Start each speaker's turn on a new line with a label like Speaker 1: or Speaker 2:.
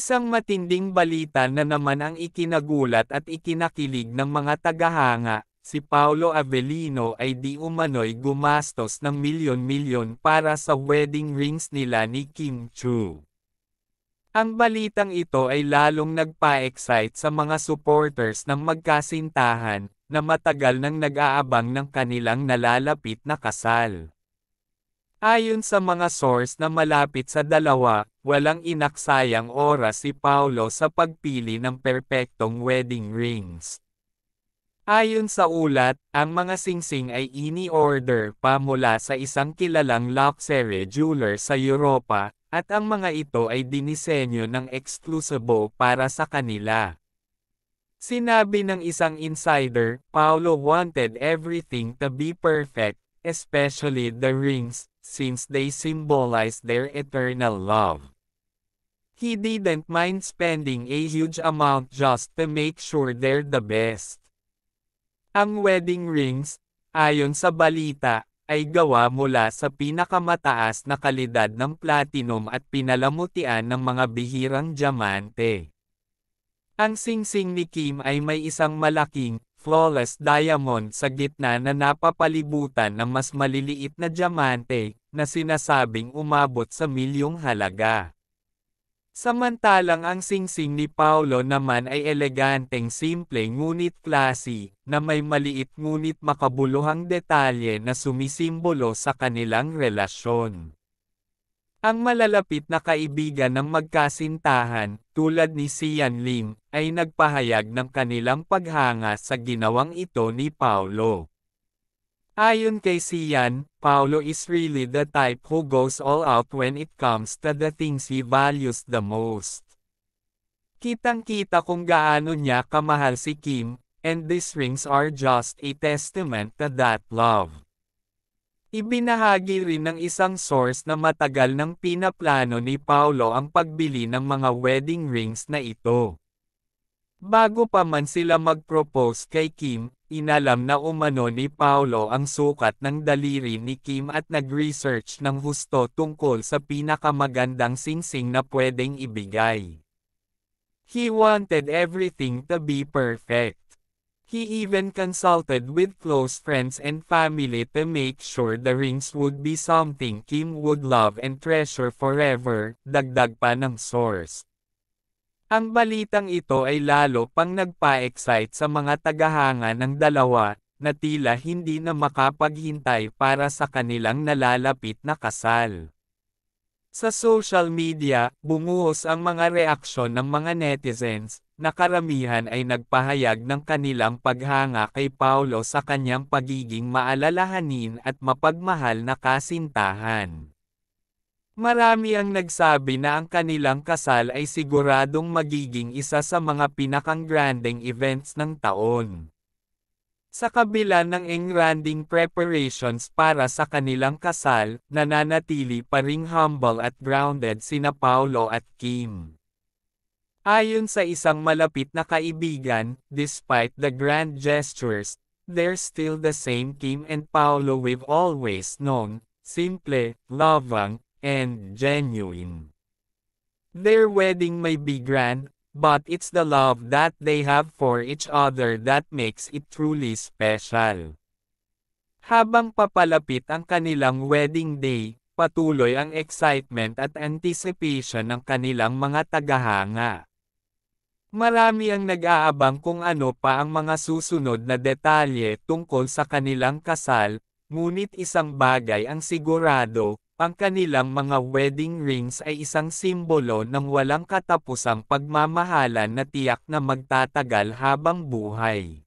Speaker 1: Isang matinding balita na naman ang ikinagulat at ikinakilig ng mga tagahanga, si Paolo Avellino ay di umano'y gumastos ng milyon-milyon para sa wedding rings nila ni Kim Chiu. Ang balitang ito ay lalong nagpa-excite sa mga supporters ng magkasintahan, na matagal nang nag-aabang ng kanilang nalalapit na kasal. Ayon sa mga source na malapit sa dalawa, walang inaksayang oras si Paolo sa pagpili ng perpektong wedding rings. Ayon sa ulat, ang mga singsing ay ini-order pa mula sa isang kilalang luxury jeweler sa Europa, at ang mga ito ay dinisenyo ng eksklusibo para sa kanila. Sinabi ng isang insider, Paolo wanted everything to be perfect, especially the rings, since they symbolize their eternal love. He didn't mind spending a huge amount just to make sure they're the best. Ang wedding rings, ayon sa balita, ay gawa mula sa pinakamataas na kalidad ng platinum at pinalamutian ng mga bihirang diamante. Ang singsing ni Kim ay may isang malaking, flawless diamond sa gitna na napapalibutan ng mas maliliit na diamante, na sinasabing umabot sa milyong halaga. Samantalang ang singsing ni Paolo naman ay eleganteng simple ngunit classy, na may maliit ngunit makabuluhang detalye na sumisimbolo sa kanilang relasyon. Ang malalapit na kaibigan ng magkasintahan, tulad ni Sian Lim, ay nagpahayag ng kanilang paghanga sa ginawang ito ni Paolo. Ayon kay Sian, Paolo is really the type who goes all out when it comes to the things he values the most. Kitang-kita kung gaano niya kamahal si Kim, and these rings are just a testament to that love. Ibinahagi rin ng isang source na matagal nang pinaplano ni Paolo ang pagbili ng mga wedding rings na ito. Bago pa man sila mag-propose kay Kim, inalam na umano ni Paolo ang sukat ng daliri ni Kim at nag-research ng husto tungkol sa pinakamagandang singsing na pwedeng ibigay. He wanted everything to be perfect. He even consulted with close friends and family to make sure the rings would be something Kim would love and treasure forever, dagdag pa ng source. Ang balitang ito ay lalo pang nagpa-excite sa mga tagahanga ng dalawa, na tila hindi na makapaghintay para sa kanilang nalalapit na kasal. Sa social media, bumuhos ang mga reaksyon ng mga netizens, na karamihan ay nagpahayag ng kanilang paghanga kay Paolo sa kanyang pagiging maalalahanin at mapagmahal na kasintahan. Marami ang nagsabi na ang kanilang kasal ay siguradong magiging isa sa mga pinakang-granding events ng taon. Sa kabila ng engranding preparations para sa kanilang kasal, nananatili pa ring humble at grounded sina Paolo at Kim. Ayon sa isang malapit na kaibigan, despite the grand gestures, they're still the same Kim and Paolo we've always known, simple, loving, and genuine. Their wedding may be grand, but it's the love that they have for each other that makes it truly special. Habang papalapit ang kanilang wedding day, patuloy ang excitement at anticipation ng kanilang mga tagahanga. Marami ang nag-aabang kung ano pa ang mga susunod na detalye tungkol sa kanilang kasal, ngunit isang bagay ang sigurado, ang kanilang mga wedding rings ay isang simbolo ng walang katapusang pagmamahalan na tiyak na magtatagal habang buhay.